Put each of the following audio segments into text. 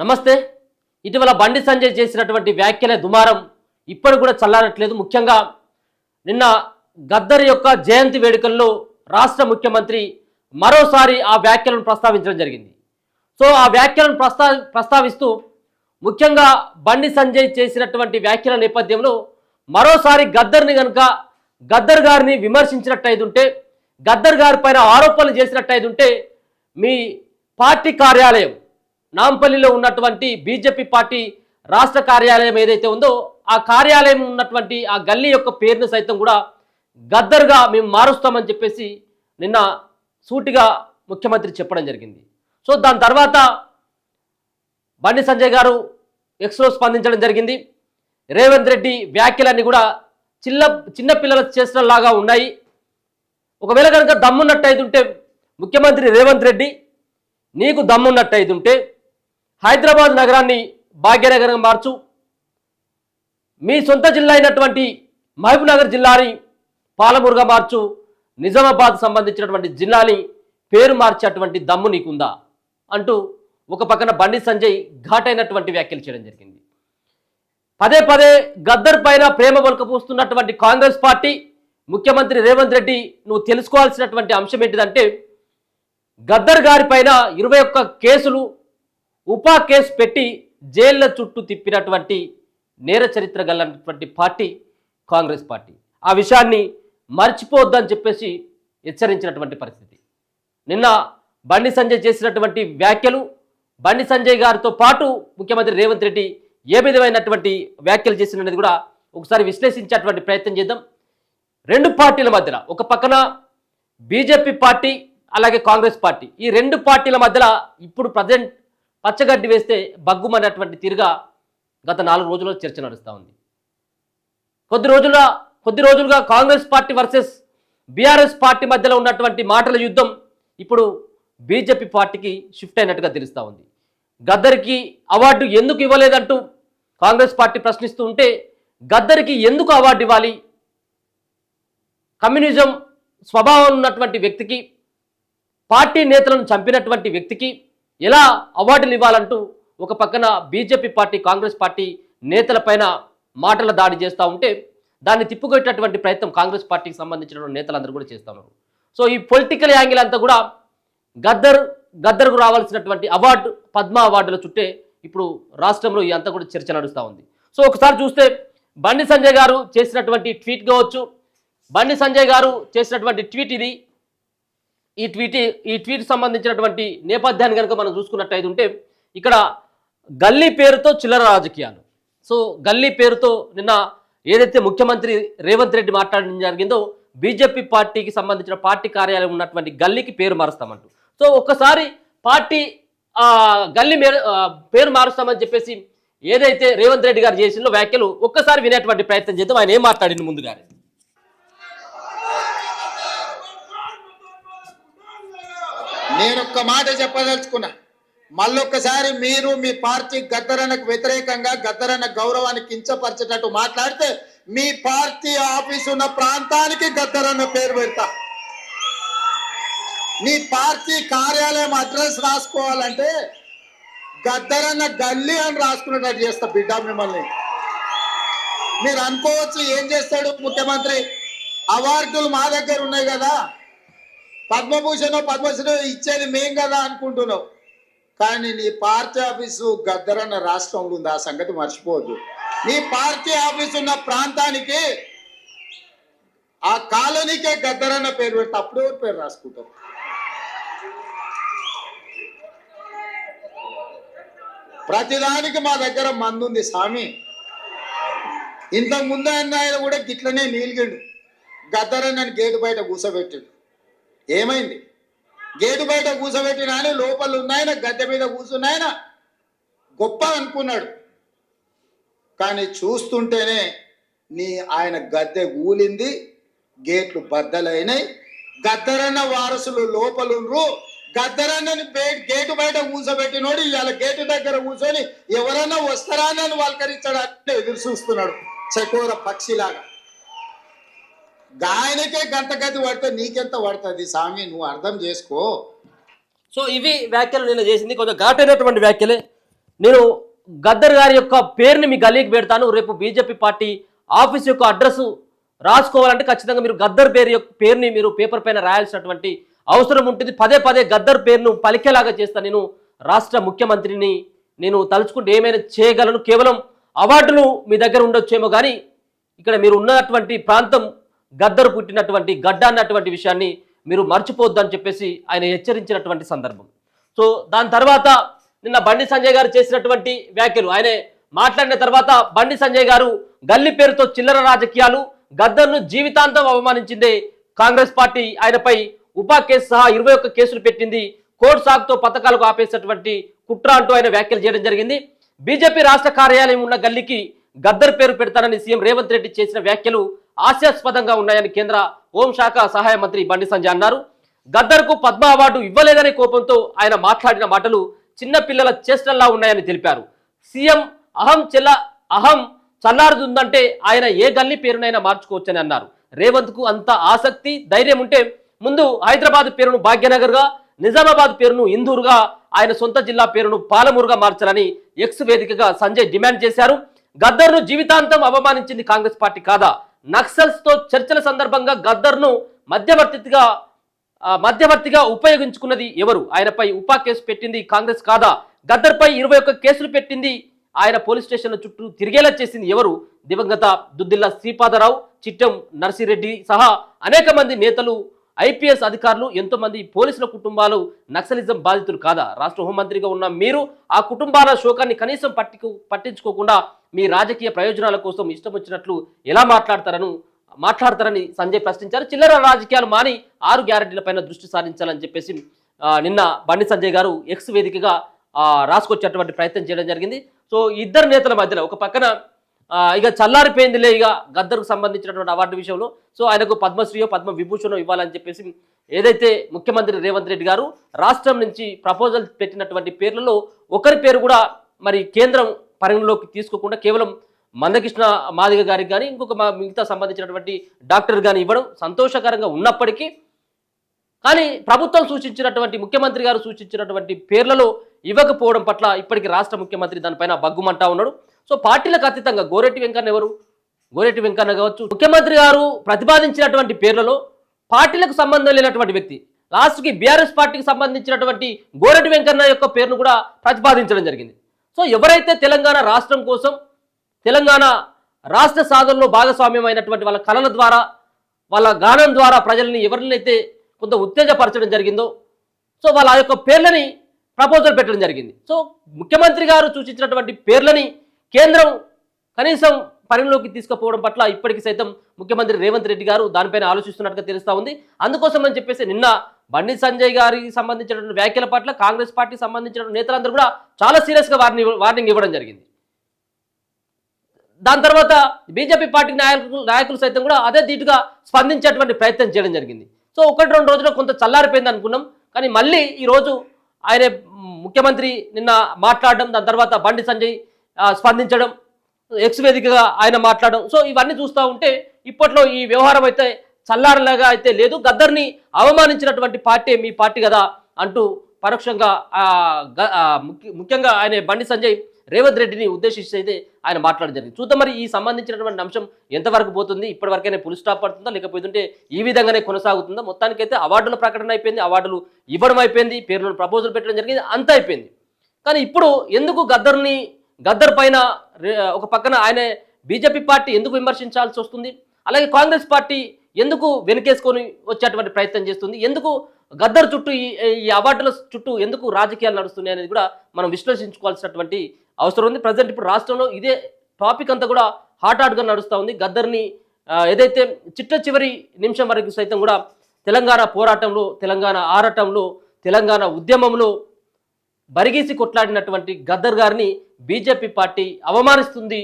నమస్తే. ఇటీవల బండి సంజయ్ చేసినటువంటి వ్యాఖ్యల దుమారం ఇప్పుడు కూడా చల్లారట్లేదు. ముఖ్యంగా నిన్న గద్దర్ యొక్క జయంతి వేడుకల్లో రాష్ట్ర ముఖ్యమంత్రి మరోసారి ఆ వ్యాఖ్యలను ప్రస్తావించడం జరిగింది. సో ఆ వ్యాఖ్యలను ప్రస్తావిస్తూ ముఖ్యంగా బండి సంజయ్ చేసినటువంటి వ్యాఖ్యల నేపథ్యంలో మరోసారి గద్దర్ గారిని విమర్శించినట్టయితుంటే, గద్దర్ గారి పైన ఆరోపణలు చేసినట్టయితుంటే మీ పార్టీ కార్యాలయం నాంపల్లిలో ఉన్నటువంటి బీజేపీ పార్టీ రాష్ట్ర కార్యాలయం ఏదైతే ఉందో ఆ కార్యాలయం ఉన్నటువంటి ఆ గల్లీ యొక్క పేరును సైతం కూడా గద్దర్గా మేము మారుస్తామని చెప్పేసి నిన్న సూటిగా ముఖ్యమంత్రి చెప్పడం జరిగింది. సో దాని తర్వాత బండి సంజయ్ గారు ఎక్స్లో స్పందించడం జరిగింది. రేవంత్ రెడ్డి వ్యాఖ్యలన్నీ కూడా చిన్నపిల్లల చేష్టలాగా ఉన్నాయి. ఒకవేళ కనుక దమ్మున్నట్టయితుంటే ముఖ్యమంత్రి రేవంత్ రెడ్డి నీకు దమ్మున్నట్టయితుంటే హైదరాబాద్ నగరాన్ని భాగ్యనగరంగా మార్చు, మీ సొంత జిల్లా అయినటువంటి మహబూబ్నగర్ జిల్లాని పాలమూరుగా మార్చు, నిజామాబాద్ సంబంధించినటువంటి జిల్లాని పేరు మార్చేటువంటి దమ్ము నీకుందా అంటూ ఒక పక్కన బండి సంజయ్ ఘాటైనటువంటి వ్యాఖ్యలు చేయడం జరిగింది. పదే పదే గద్దర్ పైన ప్రేమ వల్కపోస్తున్నటువంటి కాంగ్రెస్ పార్టీ ముఖ్యమంత్రి రేవంత్ రెడ్డి నువ్వు తెలుసుకోవాల్సినటువంటి అంశం ఏంటిదంటే, గద్దర్ గారి పైన 21 కేసులు ఉపా కేసు పెట్టి జైళ్ళ చుట్టూ తిప్పినటువంటి నేర చరిత్ర గలటువంటి పార్టీ కాంగ్రెస్ పార్టీ. ఆ విషయాన్ని మర్చిపోవద్దని చెప్పేసి హెచ్చరించినటువంటి పరిస్థితి. నిన్న బండి సంజయ్ చేసినటువంటి వ్యాఖ్యలు, బండి సంజయ్ గారితో పాటు ముఖ్యమంత్రి రేవంత్ రెడ్డి ఏ విధమైనటువంటి వ్యాఖ్యలు చేసినది కూడా ఒకసారి విశ్లేషించేటువంటి ప్రయత్నం చేద్దాం. రెండు పార్టీల మధ్యలో ఒక పక్కన బీజేపీ పార్టీ అలాగే కాంగ్రెస్ పార్టీ, ఈ రెండు పార్టీల మధ్యలో ఇప్పుడు ప్రజెంట్ పచ్చగడ్డి వేస్తే బగ్గుమనేటువంటి తీరుగా గత 4 రోజుల్లో చర్చ నడుస్తూ ఉంది. కొద్ది రోజులుగా Congress party versus BRS party మధ్యలో ఉన్నటువంటి మాటల యుద్ధం ఇప్పుడు బీజేపీ పార్టీకి షిఫ్ట్ అయినట్టుగా తెలుస్తూ ఉంది. గద్దర్కి అవార్డు ఎందుకు ఇవ్వలేదంటూ కాంగ్రెస్ పార్టీ ప్రశ్నిస్తూ ఉంటే, గద్దర్కి ఎందుకు అవార్డు ఇవ్వాలి, కమ్యూనిజం స్వభావం ఉన్నటువంటి వ్యక్తికి, పార్టీ నేతలను చంపినటువంటి వ్యక్తికి ఎలా అవార్డులు ఇవ్వాలంటూ ఒక పక్కన బీజేపీ పార్టీ కాంగ్రెస్ పార్టీ నేతలపైన మాటల దాడి చేస్తూ ఉంటే, దాన్ని తిప్పుకొట్టేటువంటి ప్రయత్నం కాంగ్రెస్ పార్టీకి సంబంధించిన నేతలందరూ కూడా చేస్తూ ఉన్నారు. సో ఈ పొలిటికల్ యాంగిల్ అంతా కూడా గద్దర్కు రావాల్సినటువంటి అవార్డు, పద్మ అవార్డుల చుట్టే ఇప్పుడు రాష్ట్రంలో ఈ అంతా కూడా చర్చ నడుస్తూ ఉంది. సో ఒకసారి చూస్తే బండి సంజయ్ గారు చేసినటువంటి ట్వీట్ కావచ్చు, బండి సంజయ్ గారు చేసినటువంటి ట్వీట్ ఇది. ఈ ట్వీట్ సంబంధించినటువంటి నేపథ్యాన్ని కనుక మనం చూసుకున్నట్టయితే ఉంటే, ఇక్కడ గల్లీ పేరుతో చిల్లర రాజకీయాలు. సో గల్లీ పేరుతో నిన్న ఏదైతే ముఖ్యమంత్రి రేవంత్ రెడ్డి మాట్లాడడం జరిగిందో, బీజేపీ పార్టీకి సంబంధించిన పార్టీ కార్యాలయం ఉన్నటువంటి గల్లీకి పేరు మారుస్తామంటూ. సో ఒక్కసారి పార్టీ గల్లీ పేరు మారుస్తామని చెప్పేసి ఏదైతే రేవంత్ రెడ్డి గారు చేసిందో వ్యాఖ్యలు ఒక్కసారి వినేటువంటి ప్రయత్నం చేద్దాం. ఆయన ఏం మాట్లాడింది ముందుగానే. నేను ఒక్క మాట చెప్పదలుచుకున్నా, మళ్ళొక్కసారి మీరు మీ పార్టీ గద్దరన్నకు వ్యతిరేకంగా, గద్దరన్న గౌరవాన్ని కించపరిచేటట్టు మాట్లాడితే మీ పార్టీ ఆఫీసు ఉన్న ప్రాంతానికి గద్దరన్న పేరు పెడతా. మీ పార్టీ కార్యాలయం అడ్రస్ రాసుకోవాలంటే గద్దరన్న గల్లీ అని రాసుకునేటట్టు చేస్తా బిడ్డ మిమ్మల్ని. మీరు అనుకోవచ్చు ఏం చేస్తాడు ముఖ్యమంత్రి, అవార్డులు మా దగ్గర ఉన్నాయి కదా, పద్మభూషణ్ పద్మశ్రీ ఇచ్చేది మేం కదా అనుకుంటున్నావు. కానీ నీ పార్టీ ఆఫీసు గద్దరన్న రాష్ట్రంలో ఉంది, ఆ సంగతి మర్చిపోవద్దు. నీ పార్టీ ఆఫీసు ఉన్న ప్రాంతానికి, ఆ కాలనీకే గద్దరన్న పేరు పెడితే అప్పుడు ఎవరు పేరు రాసుకుంటారు? ప్రతిదానికి మా దగ్గర మందు ఉంది స్వామి. ఇంతకు ముందు ఆయన కూడా గిట్లనే నీలిగిండు, గద్దరన్నని గేటు బయట కూర్చోబెట్టాడు. ఏమైంది? గేటు బయట కూర్చోబెట్టిన ఆయన లోపల ఉన్నాయన, గద్దె మీద కూర్చున్నాయన గొప్ప అనుకున్నాడు. కానీ చూస్తుంటేనే ఆయన గద్దె ఊలింది, గేట్లు బద్దలైనాయి. గద్దరన్న వారసులు లోపలుండ్రు. గద్దరన్నని గేటు బయట కూర్చోబెట్టినోడు ఇవాళ గేటు దగ్గర కూర్చొని ఎవరన్నా వస్తారా అని వాళ్ళకరించడానికి ఎదురు చూస్తున్నాడు చకోర పక్షిలాగా. గాయనకే గంట గది పడితే నీకెంత పడుతుంది స్వామి, నువ్వు అర్థం చేసుకో. సో ఇవి వ్యాఖ్యలు నిన్న చేసింది, కొంచెం ఘాటైనటువంటి వ్యాఖ్యలే. నేను గద్దర్ గారి యొక్క పేరుని మీ గల్లీకి పెడతాను, రేపు బీజేపీ పార్టీ ఆఫీస్ యొక్క అడ్రస్ రాసుకోవాలంటే ఖచ్చితంగా మీరు గద్దర్ పేరుని మీరు పేపర్ పైన రాయాల్సినటువంటి అవసరం ఉంటుంది. పదే పదే గద్దర్ పేరును పలికేలాగా చేస్తాను. నేను రాష్ట్ర ముఖ్యమంత్రిని, నేను తలుచుకుంటే ఏమైనా చేయగలను. కేవలం అవార్డులు మీ దగ్గర ఉండొచ్చేమో కానీ ఇక్కడ మీరు ఉన్నటువంటి ప్రాంతం గద్దరు పుట్టినటువంటి గడ్డ అన్నటువంటి విషయాన్ని మీరు మర్చిపోద్దు అని చెప్పేసి ఆయన హెచ్చరించినటువంటి సందర్భం. సో దాని తర్వాత నిన్న బండి సంజయ్ గారు చేసినటువంటి వ్యాఖ్యలు, ఆయన మాట్లాడిన తర్వాత బండి సంజయ్ గారు గల్లీ పేరుతో చిల్లర రాజకీయాలు, గద్దర్ను జీవితాంతం అవమానించిందే కాంగ్రెస్ పార్టీ, ఆయనపై ఉపా కేసు సహా 21 కేసులు పెట్టింది, కోర్టు సాగుతో పథకాలకు ఆపేసినటువంటి కుట్ర అంటూ ఆయన వ్యాఖ్యలు చేయడం జరిగింది. బీజేపీ రాష్ట్ర కార్యాలయం ఉన్న గల్లీకి గద్దర్ పేరు పెడతానని సీఎం రేవంత్ రెడ్డి చేసిన వ్యాఖ్యలు హాస్యాస్పదంగా ఉన్నాయని కేంద్ర హోంశాఖ సహాయ మంత్రి బండి సంజయ్ అన్నారు. గద్దర్కు పద్మ అవార్డు ఇవ్వలేదనే కోపంతో ఆయన మాట్లాడిన మాటలు చిన్నపిల్లల చేష్టల్లా ఉన్నాయని తెలిపారు. సీఎం అహం చల్లారుతుందంటే ఆయన ఏ గల్లీ పేరునైనా మార్చుకోవచ్చని అన్నారు. రేవంత్కు అంత ఆసక్తి ధైర్యం ఉంటే ముందు హైదరాబాద్ పేరును భాగ్యనగర్గా, నిజామాబాద్ పేరును ఇందూరుగా, ఆయన సొంత జిల్లా పేరును పాలమూరుగా మార్చాలని ఎక్స్ వేదికగా సంజయ్ డిమాండ్ చేశారు. గద్దర్ను జీవితాంతం అవమానించింది కాంగ్రెస్ పార్టీ కాదా? నక్సల్స్ తో చర్చల సందర్భంగా గద్దర్ను మధ్యవర్తిగా ఉపయోగించుకున్నది ఎవరు? ఆయనపై ఉపా కేసు పెట్టింది కాంగ్రెస్ కాదా? గద్దర్పై 21 కేసులు పెట్టింది, ఆయన పోలీస్ స్టేషన్ల చుట్టూ తిరిగేలా చేసింది ఎవరు? దివంగత దుద్దిల్ల శ్రీపాదరావు, చిట్టెం నర్సిరెడ్డి సహా అనేక మంది నేతలు, ఐపీఎస్ అధికారులు, ఎంతో మంది పోలీసుల కుటుంబాలు నక్సలిజం బాధితులు కాదా? రాష్ట్ర హోంమంత్రిగా ఉన్న మీరు ఆ కుటుంబాల శోకాన్ని కనీసం పట్టించుకోకుండా మీ రాజకీయ ప్రయోజనాల కోసం ఇష్టం వచ్చినట్లు ఎలా మాట్లాడతారని సంజయ్ ప్రశ్నించారు. చిల్లర రాజకీయాలు మాని 6 గ్యారెంటీలపైన దృష్టి సారించాలని చెప్పేసి నిన్న బండి సంజయ్ గారు ఎక్స్ వేదికగా రాసుకొచ్చేటువంటి ప్రయత్నం చేయడం జరిగింది. సో ఇద్దరు నేతల మధ్యలో ఒక పక్కన ఇక చల్లారిపోయిందిలే ఇక గద్దర్కు సంబంధించినటువంటి అవార్డు విషయంలో, సో ఆయనకు పద్మశ్రీయో పద్మ విభూషణో ఇవ్వాలని చెప్పేసి ఏదైతే ముఖ్యమంత్రి రేవంత్ రెడ్డి గారు రాష్ట్రం నుంచి ప్రపోజల్ పెట్టినటువంటి పేర్లలో ఒకరి పేరు కూడా మరి కేంద్రం పరిగణలోకి తీసుకోకుండా కేవలం మందకృష్ణ మాదిగ గారికి కానీ ఇంకొక మిగతా సంబంధించినటువంటి డాక్టర్ కానీ ఇవ్వడం సంతోషకరంగా ఉన్నప్పటికీ, కానీ ప్రభుత్వం సూచించినటువంటి ముఖ్యమంత్రి గారు సూచించినటువంటి పేర్లలో ఇవ్వకపోవడం పట్ల ఇప్పటికీ రాష్ట్ర ముఖ్యమంత్రి దానిపైన బగ్గుమంటా ఉన్నాడు. సో పార్టీలకు అతీతంగా గోరెట్టి వెంకన్న ఎవరు? గోరెట్టి వెంకన్న కావచ్చు, ముఖ్యమంత్రి గారు ప్రతిపాదించినటువంటి పేర్లలో పార్టీలకు సంబంధం లేనటువంటి వ్యక్తి, లాస్ట్కి బీఆర్ఎస్ పార్టీకి సంబంధించినటువంటి గోరెట్టి వెంకన్న యొక్క పేరును కూడా ప్రతిపాదించడం జరిగింది. సో ఎవరైతే తెలంగాణ రాష్ట్రం కోసం, తెలంగాణ రాష్ట్ర సాధనలో భాగస్వామ్యం అయినటువంటి వాళ్ళ కళల ద్వారా, వాళ్ళ గానం ద్వారా ప్రజల్ని ఎవరినైతే కొంత ఉత్తేజపరచడం జరిగిందో, సో వాళ్ళ యొక్క పేర్లని ప్రపోజల్ పెట్టడం జరిగింది. సో ముఖ్యమంత్రి గారు సూచించినటువంటి పేర్లని కేంద్రం కనీసం పరిగణలోకి తీసుకుపోవడం పట్ల ఇప్పటికీ సైతం ముఖ్యమంత్రి రేవంత్ రెడ్డి గారు దానిపైన ఆలోచిస్తున్నట్టుగా తెలుస్తూ ఉంది. అందుకోసం అని చెప్పేసి నిన్న బండి సంజయ్ గారికి సంబంధించినటువంటి వ్యాఖ్యల పట్ల కాంగ్రెస్ పార్టీకి సంబంధించిన నేతలందరూ కూడా చాలా సీరియస్గా వార్నింగ్ ఇవ్వడం జరిగింది. దాని తర్వాత బీజేపీ పార్టీ నాయకులు సైతం కూడా అదే ధీటుగా స్పందించేటువంటి ప్రయత్నం చేయడం జరిగింది. సో 1-2 రోజుల్లో కొంత చల్లారిపోయింది అనుకున్నాం, కానీ మళ్ళీ ఈరోజు ఆయన ముఖ్యమంత్రి నిన్న మాట్లాడడం, దాని తర్వాత బండి సంజయ్ స్పందించడం, ఎక్స్ వేదికగా ఆయన మాట్లాడడం, సో ఇవన్నీ చూస్తూ ఉంటే ఇప్పట్లో ఈ వ్యవహారం అయితే చల్లారలాగా అయితే లేదు. గద్దర్ని అవమానించినటువంటి పార్టీ మీ పార్టీ కదా అంటూ పరోక్షంగా ముఖ్యంగా ఆయన బండి సంజయ్ రేవంత్ రెడ్డిని ఉద్దేశించి అయితే ఆయన మాట్లాడడం జరిగింది. చూద్దాం మరి ఈ సంబంధించినటువంటి అంశం ఎంతవరకు పోతుంది, ఇప్పటివరకైనా ఫుల్ స్టాప్ పడుతుందా లేకపోతే ఈ విధంగానే కొనసాగుతుందా? మొత్తానికైతే అవార్డుల ప్రకటన అయిపోయింది, అవార్డులు ఇవ్వడం అయిపోయింది, పేర్లను ప్రపోజల్ పెట్టడం జరిగింది, అంతా అయిపోయింది. కానీ ఇప్పుడు ఎందుకు గద్దర్ పైన ఒక పక్కన ఆయన బీజేపీ పార్టీ ఎందుకు విమర్శించాల్సి వస్తుంది, అలాగే కాంగ్రెస్ పార్టీ ఎందుకు వెనుకేసుకొని వచ్చేటువంటి ప్రయత్నం చేస్తుంది, ఎందుకు గద్దర్ చుట్టూ ఈ అవార్డుల చుట్టూ ఎందుకు రాజకీయాలు నడుస్తున్నాయి అనేది కూడా మనం విశ్లేషించుకోవాల్సినటువంటి అవసరం ఉంది. ప్రజెంట్ ఇప్పుడు రాష్ట్రంలో ఇదే టాపిక్ అంతా కూడా హాట్గా నడుస్తూ ఉంది. గద్దర్ని ఏదైతే చివరి నిమిషం వరకు సైతం కూడా తెలంగాణ పోరాటంలో, తెలంగాణ ఆరాటంలో, తెలంగాణ ఉద్యమంలో బరిగీసి కొట్లాడినటువంటి గద్దర్ గారిని బీజేపీ పార్టీ అవమానిస్తుంది.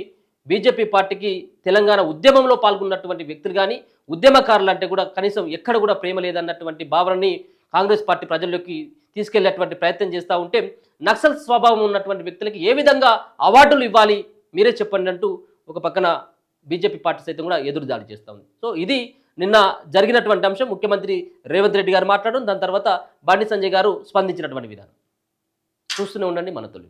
బీజేపీ పార్టీకి తెలంగాణ ఉద్యమంలో పాల్గొన్నటువంటి వ్యక్తులు కానీ ఉద్యమకారులు అంటే కూడా కనీసం ఎక్కడ కూడా ప్రేమ లేదన్నటువంటి భావనని కాంగ్రెస్ పార్టీ ప్రజల్లోకి తీసుకెళ్లేటువంటి ప్రయత్నం చేస్తూ ఉంటే, నక్సల్ స్వభావం ఉన్నటువంటి వ్యక్తులకి ఏ విధంగా అవార్డులు ఇవ్వాలి మీరే చెప్పండి అంటూ ఒక పక్కన బీజేపీ పార్టీ సైతం కూడా ఎదురుదాడి చేస్తూ ఉంది. సో ఇది నిన్న జరిగినటువంటి అంశం. ముఖ్యమంత్రి రేవంత్ రెడ్డి గారు మాట్లాడడం, దాని తర్వాత బండి సంజయ్ గారు స్పందించినటువంటి విధానం చూస్తూనే ఉండండి మన తొలి.